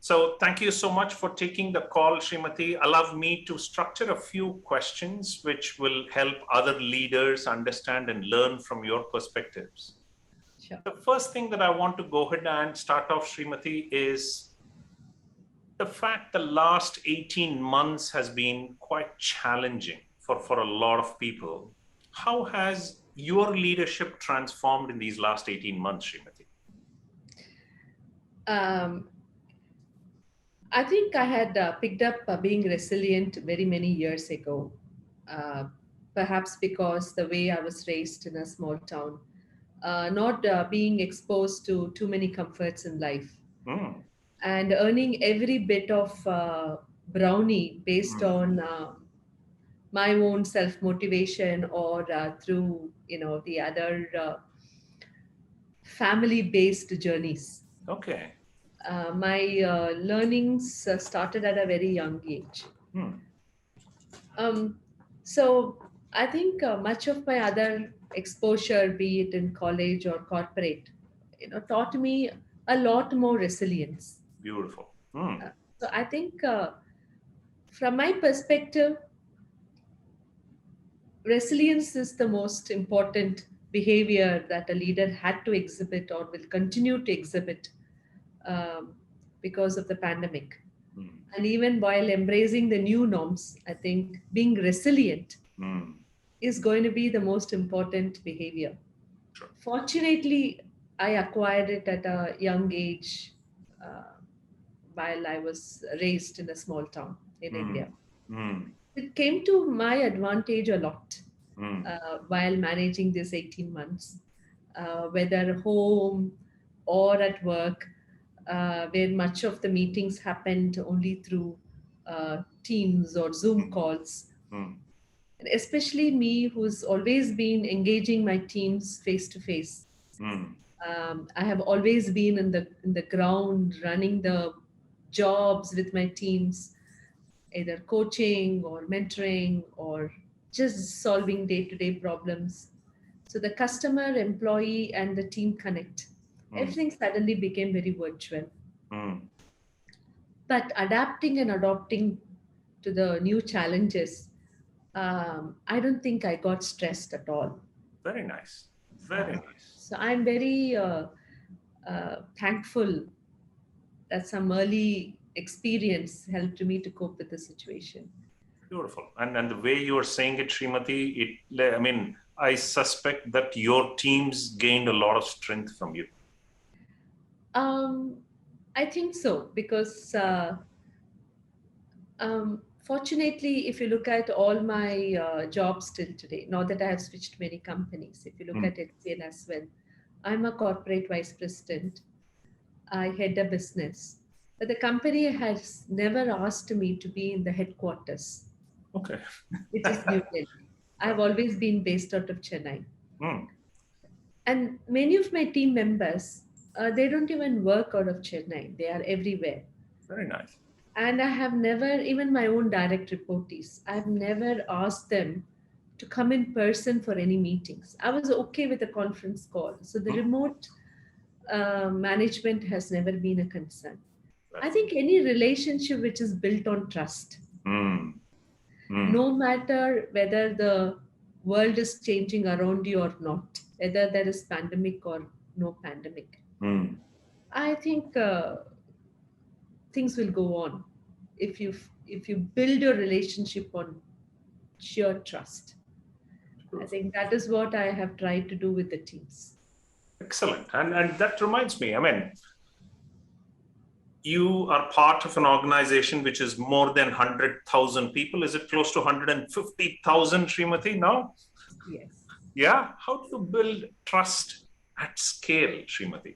So thank you so much for taking the call, Srimati. Allow me to structure a few questions which will help other leaders understand and learn from your perspectives. Sure. The first thing that I want to go ahead and start off, Srimati, is the fact the last 18 months has been quite challenging for a lot of people. How has your leadership transformed in these last 18 months, Srimati? I think I had picked up being resilient very many years ago, uh, perhaps because the way I was raised in a small town, not being exposed to too many comforts in life, Mm, and earning every bit of brownie based mm, on my own self motivation or through the other family based journeys. okay. My learnings started at a very young age. Mm, Um, so I think much of my other exposure, be it in college or corporate, taught me a lot more resilience. beautiful. Mm, So I think, from my perspective, resilience is the most important behavior that a leader had to exhibit or will continue to exhibit um, because of the pandemic. mm, And even while embracing the new norms, I think being resilient mm, is going to be the most important behavior. sure. Fortunately, I acquired it at a young age uh, while I was raised in a small town in India. Mm, mm, It came to my advantage a lot mm, while managing these 18 months, whether home or at work, where much of the meetings happened only through Teams or Zoom mm, calls. mm, And especially me, who's always been engaging my teams face to face. mm, I have always been in the ground, running the jobs with my teams, either coaching or mentoring or just solving day-to-day problems. So the customer, employee, and the team connect. mm, Everything suddenly became very virtual. mm. But adapting and adopting to the new challenges, I don't think I got stressed at all. Very nice. Very Uh, nice. so I'm very thankful that some early experience helped me to cope with the situation. Beautiful. And the way you are saying it, Srimati, I mean, I suspect that your teams gained a lot of strength from you. Um, I think so because fortunately, if you look at all my jobs till today, now that I have switched many companies, if you look Mm, at HCL as well, I'm a corporate vice president. I head a business, but the company has never asked me to be in the headquarters, okay. which is New Delhi. I've always been based out of Chennai, Mm, and many of my team members, they don't even work out of Chennai. They are everywhere. very nice. And I have never, even my own direct reportees, I've never asked them to come in person for any meetings. I was okay with a conference call. So the Mm, remote management has never been a concern. I very. think any relationship which is built on trust, Mm, mm, no matter whether the world is changing around you or not, whether there is pandemic or no pandemic, mm. I think things will go on if you build your relationship on sheer trust. I Beautiful. think that is what I have tried to do with the teams. Excellent. And that reminds me, I mean, you are part of an organization which is more than 100,000 people. Is it close to 150,000, Srimati, now? Yes. Yeah. How do you build trust at scale, Srimati?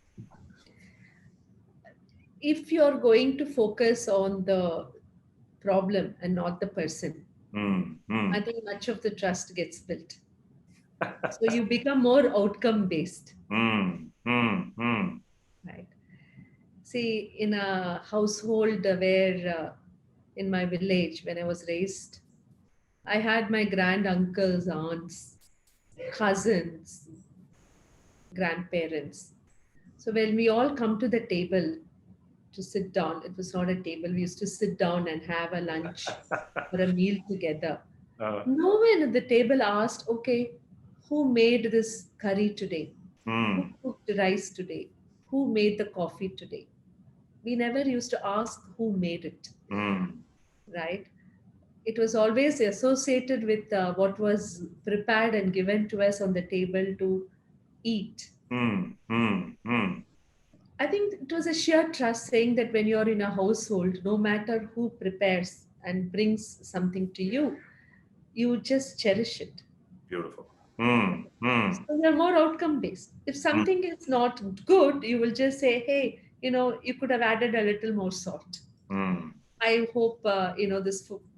If you're going to focus on the problem and not the person, Mm, I mm. think much of the trust gets built. So you become more outcome based, Mm, mm, mm. right? See, in a household where, in my village, when I was raised, I had my grand uncles, aunts, cousins, grandparents. So when we all come to the table, to sit down. It was not a table. We used to sit down and have a lunch or a meal together. Uh, No one at the table asked, okay, who made this curry today? Who mm, cooked the rice today? Who made the coffee today? We never used to ask who made it, mm, right? It was always associated with what was prepared and given to us on the table to eat. mm. I think it was a sheer trust saying that when you're in a household, no matter who prepares and brings something to you, you just cherish it. Beautiful. So they're more outcome based. If Mm, something is not good, you will just say, hey, you could have added a little more salt. mm, I hope,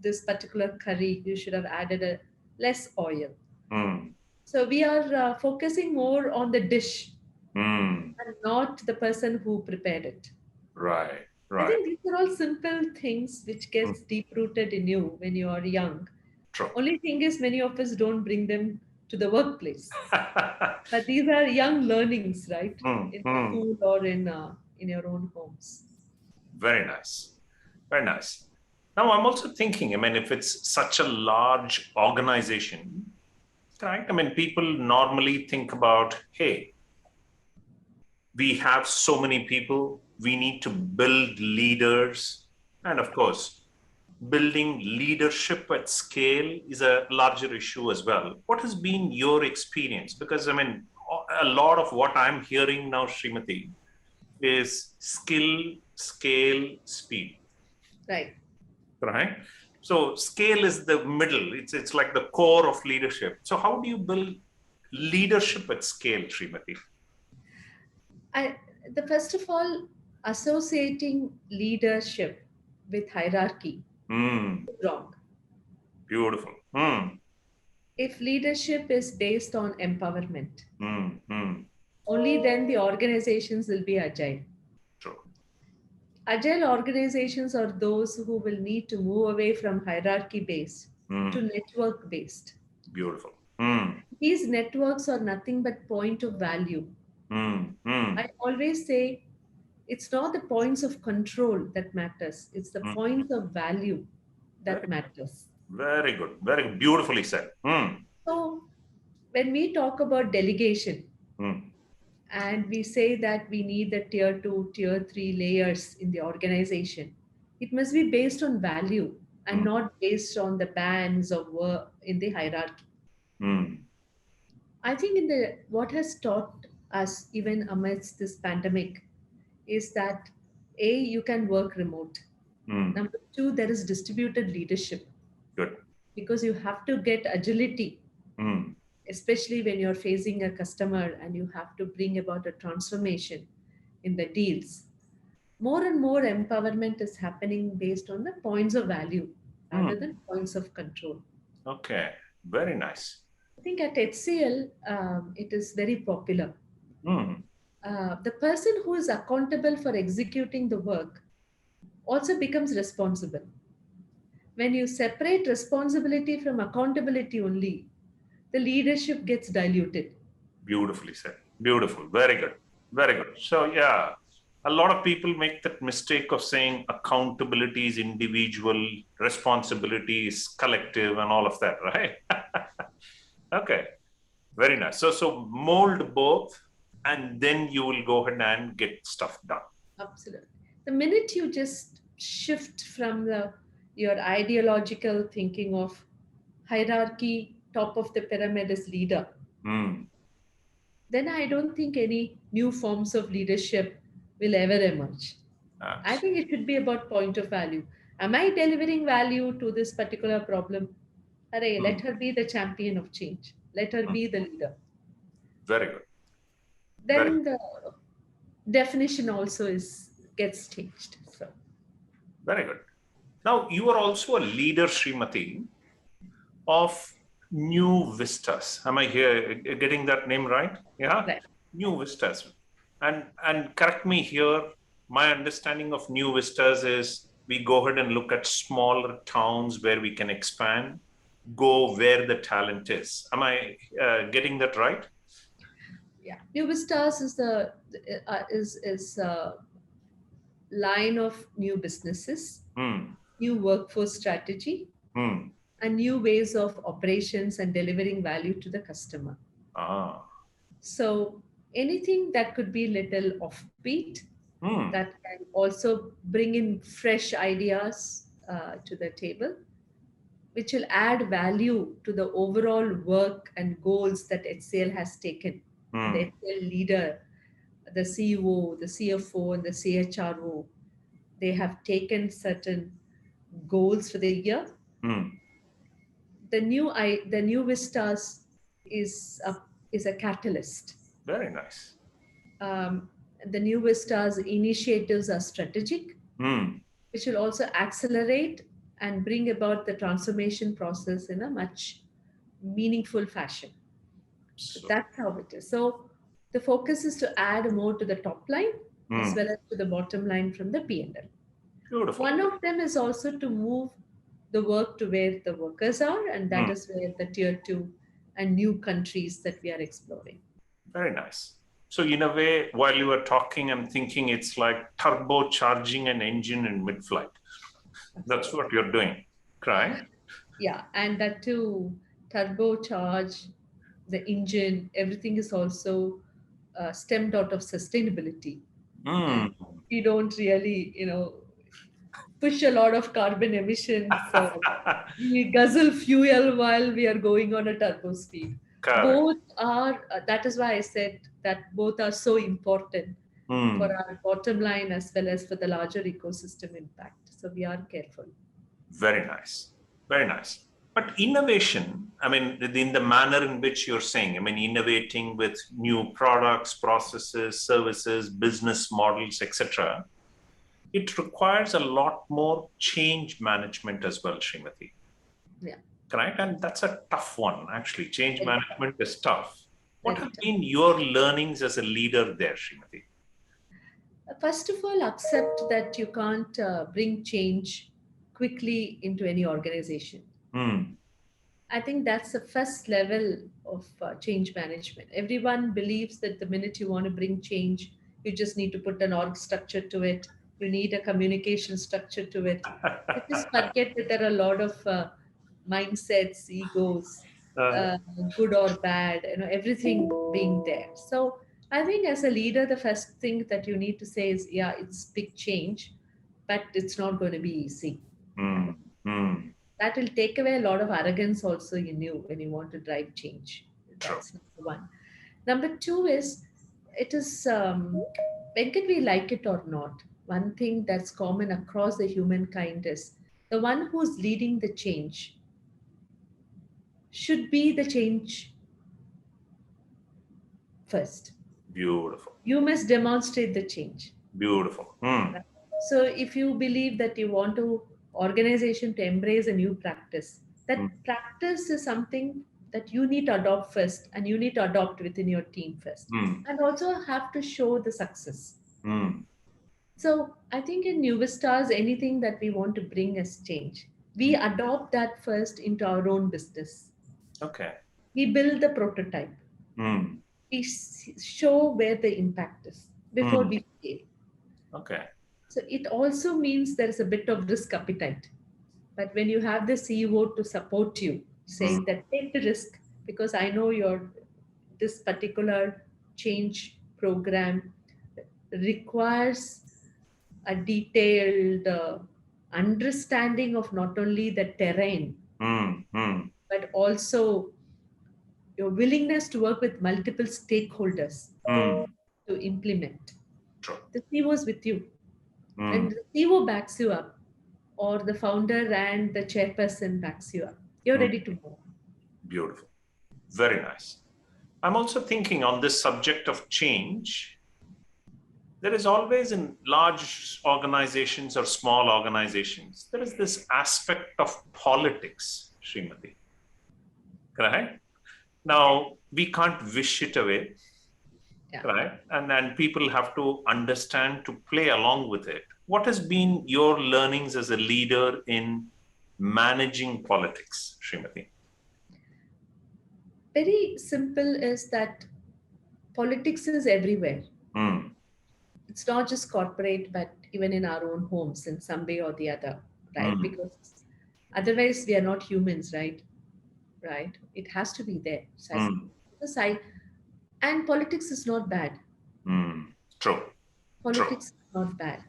this particular curry, you should have added a less oil. mm, So we are focusing more on the dish mm. and not the person who prepared it. Right, I right. think these are all simple things which Mm, gets deep rooted in you when you are young. true. Only thing is many of us don't bring them to the workplace. But these are young learnings, right? Mm, In mm. school or in your own homes. Very nice. Very nice. Now, I'm also thinking, I mean, if it's such a large organization, right? I mean, people normally think about, hey, we have so many people, we need to build leaders. And of course, building leadership at scale is a larger issue as well. What has been your experience? Because, I mean, a lot of what I'm hearing now, Srimati, is skill, scale, speed, Right. right? So scale is the middle. It's like the core of leadership. So how do you build leadership at scale, Srimati? I, the first of all, associating leadership with hierarchy Mm, is wrong. beautiful. Mm, If leadership is based on empowerment, mm. only then the organizations will be agile. True. Agile organizations are those who will need to move away from hierarchy based to Mm, network based. beautiful. Mm, These networks are nothing but point of value. I mm. always say it's not the points of control that matters, it's the Mm. points of value that Very, matters. very good. Very beautifully said. So, when we talk about delegation Mm, and we say that we need the tier 2, tier 3 layers in the organization, it must be based on value and mm, not based on the bands of work in the hierarchy. mm, I think in the what has taught us even amidst this pandemic is that A, you can work remote. mm. Number two, there is distributed leadership Good. because you have to get agility, Mm, especially when you're facing a customer and you have to bring about a transformation in the deals. More and more empowerment is happening based on the points of value rather mm. than points of control. Okay. Very nice. I think at HCL, it is very popular. Mm, The person who is accountable for executing the work also becomes responsible. When you separate responsibility from accountability only, the leadership gets diluted. beautifully said. Beautiful. Very good. Very good. So, yeah, a lot of people make that mistake of saying accountability is individual, responsibility is collective, and all of that, right? Okay. Very nice. So mold both, and then you will go ahead and get stuff done. Absolutely. The minute you just shift from your ideological thinking of hierarchy, top of the pyramid is leader, Mm, then I don't think any new forms of leadership will ever emerge. I think absolutely. it should be about point of value. Am I delivering value to this particular problem? Array, let Mm, her be the champion of change. Let her mm. be the leader. Very good. Very, Then the definition also is gets changed. So very good. Now, you are also a leader, Srimati, of New Vistas. Am I here getting that name right? Yeah, right. New Vistas. And correct me here. My understanding of New Vistas is we go ahead and look at smaller towns where we can expand, go where the talent is. Am I getting that right? Yeah. New Vistas is the is line of new businesses, Hmm. new workforce strategy, Hmm. and new ways of operations and delivering value to the customer. Ah. So anything that could be little offbeat, Hmm. that can also bring in fresh ideas to the table, which will add value to the overall work and goals that HCL has taken. And the Hmm. HCL leader, the CEO, the CFO, and the CHRO, they have taken certain goals for the year. Hmm. The new Vistas is a catalyst. Very nice. Um, the new Vistas initiatives are strategic, Hmm. which will also accelerate and bring about the transformation process in a much meaningful fashion. So So, that's how it is. So the focus is to add more to the top line as hmm. well as to the bottom line from the P&L. Beautiful. One of them is also to move the work to where the workers are, and that Hmm. is where the tier two and new countries that we are exploring. Very nice. So, in a way, while you were talking, I'm thinking it's like turbocharging an engine in mid-flight. That's Absolutely. what you're doing, right? Yeah, and that too, turbocharge the engine, everything is also stemmed out of sustainability. And Hmm. we don't really, push a lot of carbon emissions or we guzzle fuel while we are going on a turbo speed. Correct. Both are, that is why I said that both are so important for Hmm. our bottom line as well as for the larger ecosystem impact. So we are careful. Very nice. Very nice. But innovation, I mean, in the manner in which you're saying, I mean, innovating with new products, processes, services, business models, etc., it requires a lot more change management as well, Srimati. Yeah, Correct? And that's a tough one, actually. Change very tough, management is tough. What very have tough. been your learnings as a leader there, Srimati? First of all, accept that you can't bring change quickly into any organization. Hmm. I think that's the first level of change management. Everyone believes that the minute you want to bring change, you just need to put an org structure to it. You need a communication structure to it. You just forget that there are a lot of mindsets, egos, Uh, uh, good or bad, everything being there. So I think as a leader, the first thing that you need to say is, yeah, it's big change, but it's not going to be easy. hmm. Hmm. That will take away a lot of arrogance also in you when you want to drive change. True. That's number one. Number two is it is Venkat, we like it or not. One thing that's common across the humankind is the one who's leading the change should be the change first. Beautiful. You must demonstrate the change. Beautiful. Hmm. Right? So if you believe that you want to organization to embrace a new practice, Hmm. that practice is something that you need to adopt first and you need to adopt within your team first Hmm. and also have to show the success. Hmm. So I think in New Vistas, anything that we want to bring as change, we adopt that first into our own business. Okay. We build the prototype. Hmm. We show where the impact is before Hmm. we scale. Okay. So it also means there is a bit of risk appetite. But when you have the CEO to support you, Hmm. saying that take the risk because I know your this particular change program requires a detailed understanding of not only the terrain Hmm. Hmm. but also your willingness to work with multiple stakeholders Hmm. to implement. True. The CEO is with you. Hmm. When the CEO backs you up, or the founder and the chairperson backs you up, you're Hmm. ready to move. Beautiful. Very nice. I'm also thinking on this subject of change. There is always in large organizations or small organizations, there is this aspect of politics, Srimati. Correct? Now, we can't wish it away, Yeah. right? And then people have to understand to play along with it. What has been your learnings as a leader in managing politics, Srimati? Very simple is that politics is everywhere. Hmm. It's not just corporate, but even in our own homes in some way or the other, right? Mm, Because otherwise we are not humans, right? Right? It has to be there. mm, Because and politics is not bad. mm. True, true. Politics is not bad.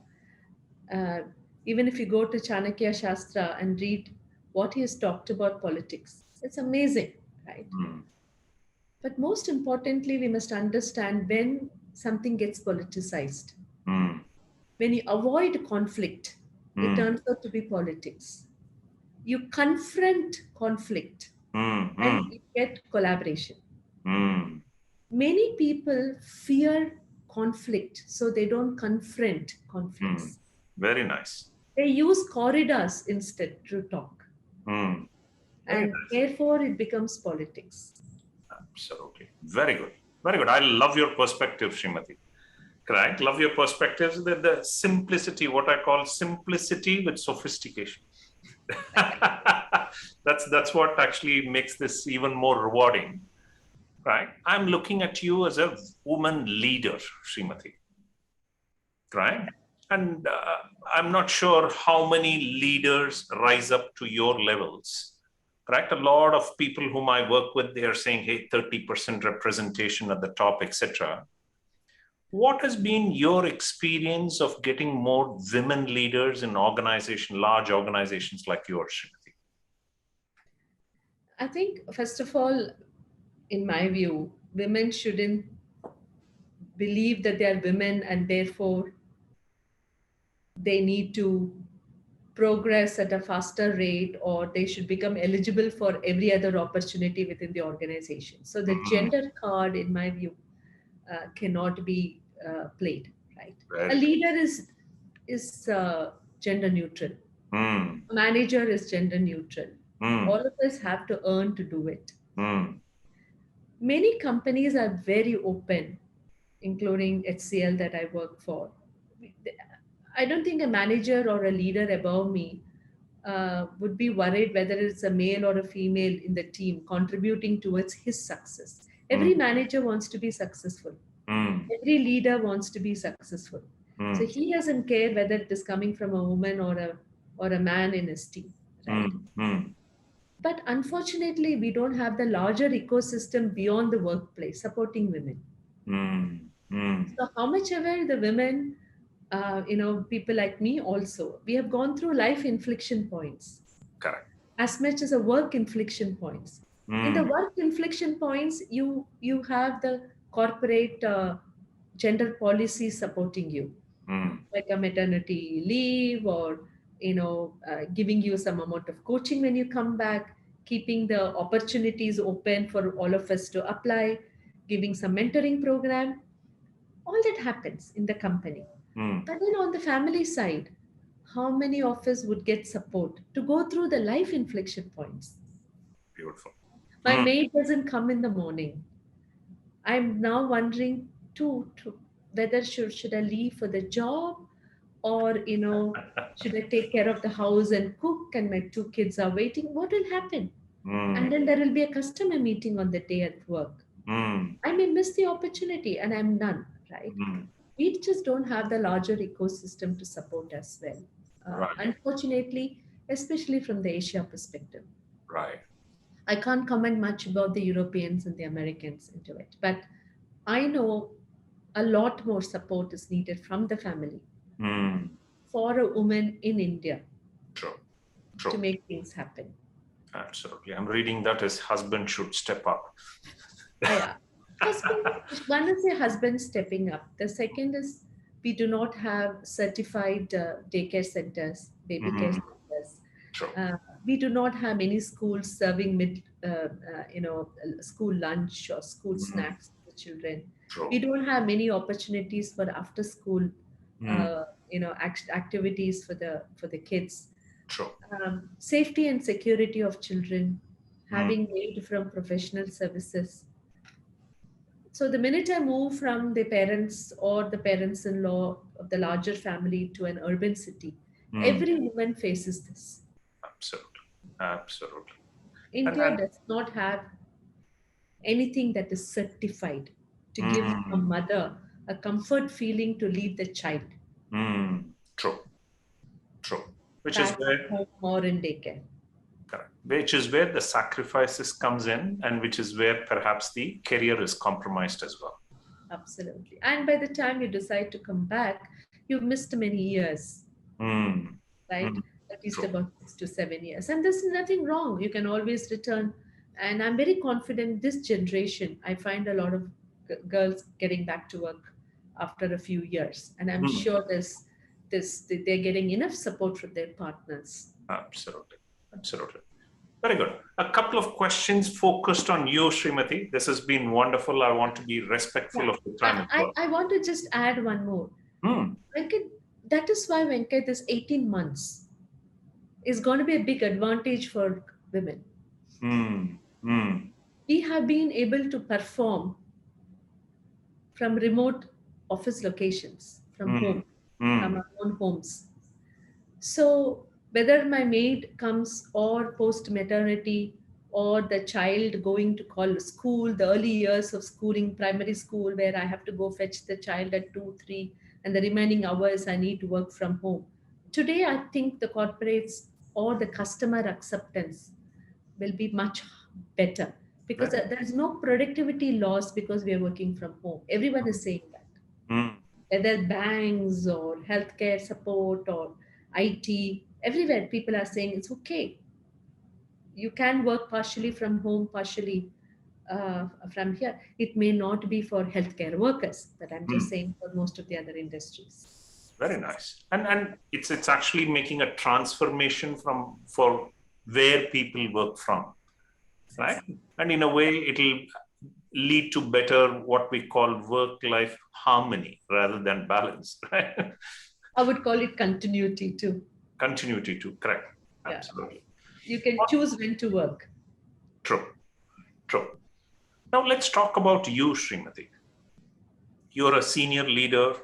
Uh, Even if you go to Chanakya Shastra and read what he has talked about politics, it's amazing, right? Mm, But most importantly, we must understand when something gets politicized. mm, When you avoid conflict, it mm, turns out to be politics. You confront conflict mm, and mm, you get collaboration. mm, Many people fear conflict, so they don't confront mm. conflicts. Very nice. They use corridors instead to talk, Mm. Very and nice. therefore it becomes politics. Absolutely. Very good. Very good. I love your perspective, Srimati. Correct. Love your perspectives. The simplicity, what I call simplicity with sophistication. That's what actually makes this even more rewarding. Right. I'm looking at you as a woman leader, Srimati. Right. And I'm not sure how many leaders rise up to your levels. Correct. A lot of people whom I work with, they are saying, hey, 30% representation at the top, etc. What has been your experience of getting more women leaders in large organizations like yours, Srimati? I think, first of all, in my view, women shouldn't believe that they are women and therefore they need to progress at a faster rate or they should become eligible for every other opportunity within the organization. So the Mm, gender card, in my view, cannot be played. Right? A very good. leader is gender neutral. Mm, A manager is gender neutral. All mm, of us have to earn to do it. mm, Many companies are very open, including HCL that I work for. I don't think a manager or a leader above me would be worried whether it's a male or a female in the team contributing towards his success. Every mm, manager wants to be successful. mm, Every leader wants to be successful. So mm, he doesn't care whether it is coming from a woman or a man in his team, right? mm, mm, But unfortunately, we don't have the larger ecosystem beyond the workplace supporting women. mm, mm. So how much ever the women, people like me also, we have gone through life inflection points Correct. as much as a work inflection points. In the Mm, work inflection points, you have the corporate gender policy supporting you, mm, like a maternity leave or giving you some amount of coaching when you come back, keeping the opportunities open for all of us to apply, giving some mentoring program. All that happens in the company. mm. But then on the family side, how many of us would get support to go through the life inflection points? Beautiful. My Mm. maid doesn't come in the morning. I'm now wondering to whether should I leave for the job or should I take care of the house and cook and my two kids are waiting? What will happen? And Mm, then there will be a customer meeting on the day at work. mm, I may miss the opportunity and I'm none, right? mm. We just don't have the larger ecosystem to support as well. Right, Unfortunately, especially from the Asia perspective. right. I can't comment much about the Europeans and the Americans into it, but I know a lot more support is needed from the family Mm. for a woman in India True, to true. make things happen. Absolutely. I'm reading that his husband should step up. Yeah. Husband, one is a husband stepping up. The second is we do not have certified daycare centers, baby care Mm, centers. true. We do not have any schools serving school lunch or school Mm, snacks for children. We true. don't have many opportunities for after school, Mm, activities for the kids. true. Safety and security of children, Mm, having maid from professional services. So the minute I move from the parents or the parents-in-law of the larger family to an urban city, mm, every woman faces this. absolutely. Absolutely. India And does not have anything that is certified to give a mm, mother a comfort feeling to leave the child. mm. True. True. Which is back where, home or in daycare. correct, which is where the sacrifices comes in, and which is where perhaps the career is compromised as well. Absolutely. And by the time you decide to come back, you've missed many years, Mm. right? Mm. At least True. about 6 to 7 years. And there's nothing wrong. You can always return. And I'm very confident this generation, I find a lot of girls getting back to work after a few years. And I'm Mm. sure they're getting enough support from their partners. Absolutely. Absolutely. Very good. A couple of questions focused on you, Srimati. This has been wonderful. I want to be respectful Yeah. of the time as well. I want to just add one more. Mm. Venkat, that is why Venkat, this 18 months is going to be a big advantage for women. Mm. Mm. We have been able to perform from remote office locations, from home, Mm. from Mm. our own homes. So, whether my maid comes or post maternity or the child going to school, the early years of schooling, primary school, where I have to go fetch the child at 2, 3, and the remaining hours I need to work from home. Today, I think the corporates or the customer acceptance will be much better because Very. there is no productivity loss because we are working from home. Everyone is saying that, Mm. whether banks or healthcare support or IT, everywhere people are saying it's okay. You can work partially from home, partially from here. It may not be for healthcare workers, but I'm just Mm. saying for most of the other industries. Very nice. And it's actually making a transformation from for where people work from, right? And in a way, it'll lead to better what we call work-life harmony rather than balance, right? I would call it continuity too. Continuity too, correct. Yeah. Absolutely. You can choose when to work. True, true. Now let's talk about you, Srimati. You're a senior leader.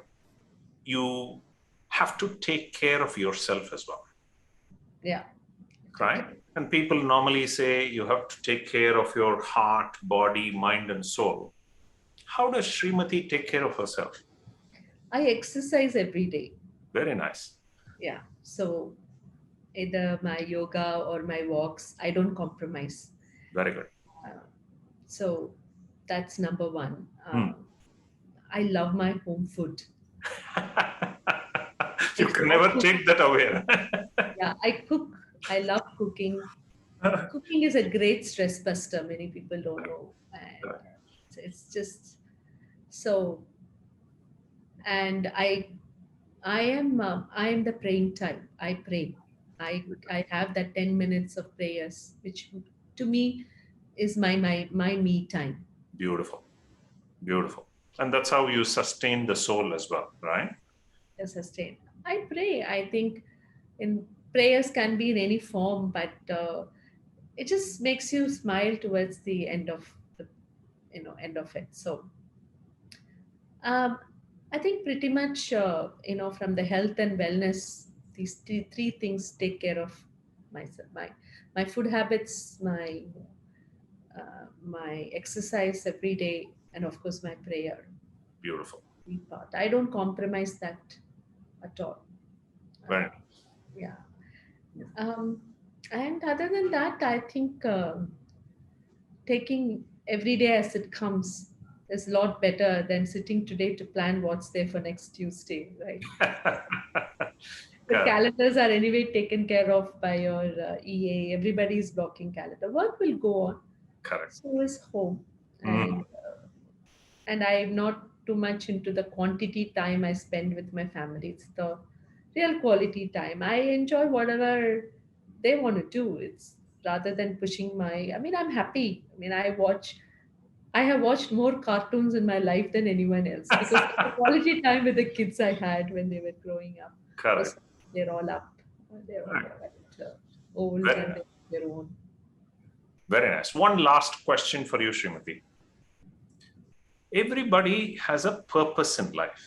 You have to take care of yourself as well, Yeah. right? And people normally say you have to take care of your heart, body, mind, and soul. How does Srimati take care of herself? I exercise every day. Very nice. Yeah. So either my yoga or my walks, I don't compromise. Very good. Uh, so that's number one. Hmm. I love my home food. You I, can I never cook. take that away. Yeah, I cook. I love cooking. Cooking is a great stress buster. Many people don't know, and it's just so. And I am the praying type. I pray. I have that 10 minutes of prayers, which to me is my me time. Beautiful, beautiful. And that's how you sustain the soul as well, right? To sustain. I pray. I think in prayers can be in any form, but it just makes you smile towards the end of the end of it. So um, I think pretty much from the health and wellness, these three things take care of myself. My food habits, my exercise every day, and of course my prayer Beautiful. part. I don't compromise that at all. Very Uh, nice. yeah. Um, and other than that, I think taking every day as it comes is a lot better than sitting today to plan what's there for next Tuesday, right? The Correct. calendars are anyway taken care of by your EA. Everybody's blocking calendar. Work will go on. Correct. So is home, Mm. and I'm not too much into the quantity time I spend with my family. It's the real quality time. I enjoy whatever they want to do. It's rather than pushing my. I mean, I'm happy. I mean, I have watched more cartoons in my life than anyone else because the quality time with the kids I had when they were growing up was Correct. they're all up, they're all Right. quite old Very and nice. their own. Very nice. One last question for you, Srimati. Everybody has a purpose in life.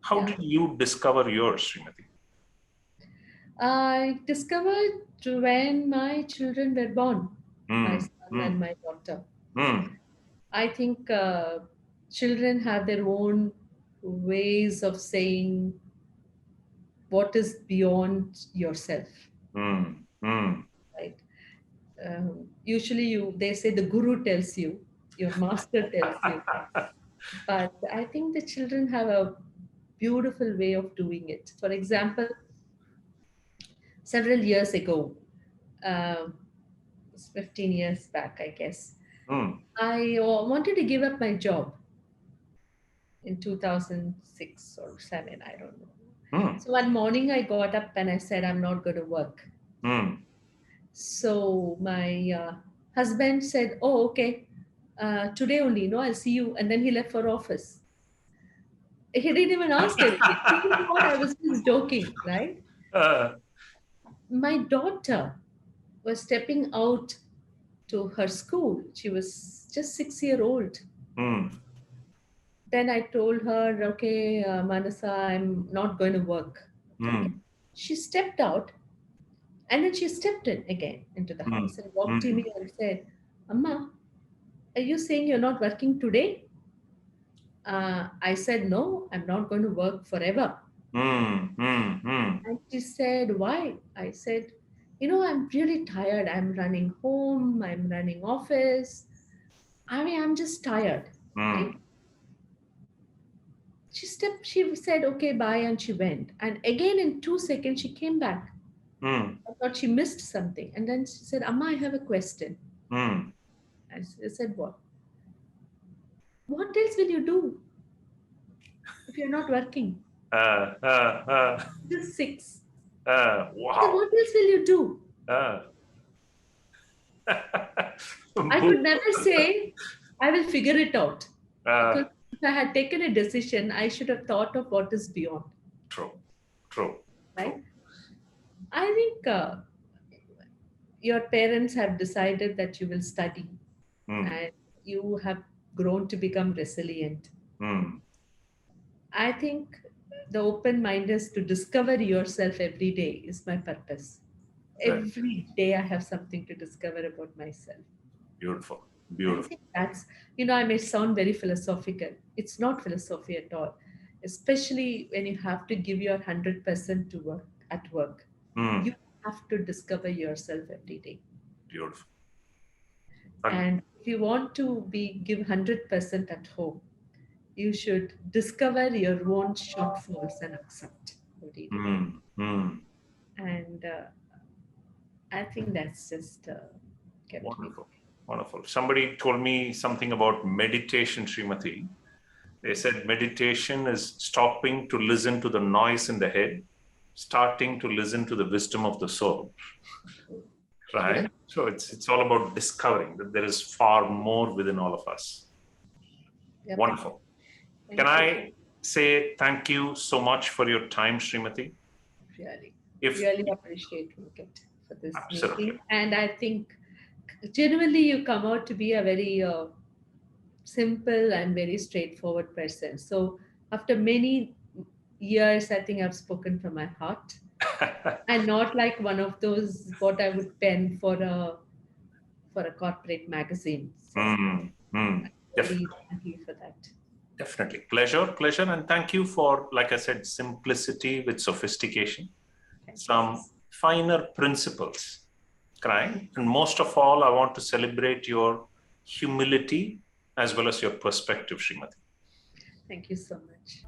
How Yeah, did you discover yours, Srimati? I discovered when my children were born, my Mm. son Mm. and my daughter. Mm. I think children have their own ways of saying what is beyond yourself, right? Usually they say the guru tells you, your master tells you, but I think the children have a beautiful way of doing it. For example, several years ago, uh, it's 15 years back, I guess, I wanted to give up my job in 2006 or 7, I don't know. So one morning I got up and I said, I'm not going to work. So my husband said, oh, okay, today only, no, I'll see you. And then he left for office. He didn't even ask anything. He thought I was just joking, right? My daughter was stepping out to her school. She was just 6 years old. Then I told her, okay, Manasa, I'm not going to work. Okay. She stepped out and then she stepped in again into the house and walked to me and said, Amma, are you saying you're not working today? I said, no, I'm not going to work forever. And she said, why? I said, I'm really tired. I'm running home. I'm running office. I mean, I'm just tired. Right? She said, okay, bye. And she went. And again, in 2 seconds, she came back. I thought she missed something. And then she said, Amma, I have a question. And I said, what? What else will you do if you're not working? Just 6. Wow. So what else will you do? I could never say, I will figure it out. Because if I had taken a decision, I should have thought of what is beyond. True. Right? I think your parents have decided that you will study and you have grown to become resilient. I think the open mind is to discover yourself every day is my purpose. Every day I have something to discover about myself. Beautiful. I think that's, I may sound very philosophical. It's not philosophy at all, especially when you have to give your 100% to work at work. You have to discover yourself every day. Beautiful. And if you want to give 100% at home, you should discover your own shortfalls and accept what you do. And I think that's just Wonderful. Somebody told me something about meditation, Srimathi. They said meditation is stopping to listen to the noise in the head, starting to listen to the wisdom of the soul. Right? So it's all about discovering that there is far more within all of us. Yep. Wonderful. Can I say thank you so much for your time, Srimathi? Really appreciate Venkat for this meeting. And I think genuinely you come out to be a very simple and very straightforward person. So after many years, I think I've spoken from my heart and not like one of those what I would pen for a corporate magazine. So really thank you for that. Definitely. Pleasure. And thank you for, like I said, simplicity with sophistication, some finer principles. Right? And most of all, I want to celebrate your humility as well as your perspective, Srimathi. Thank you so much.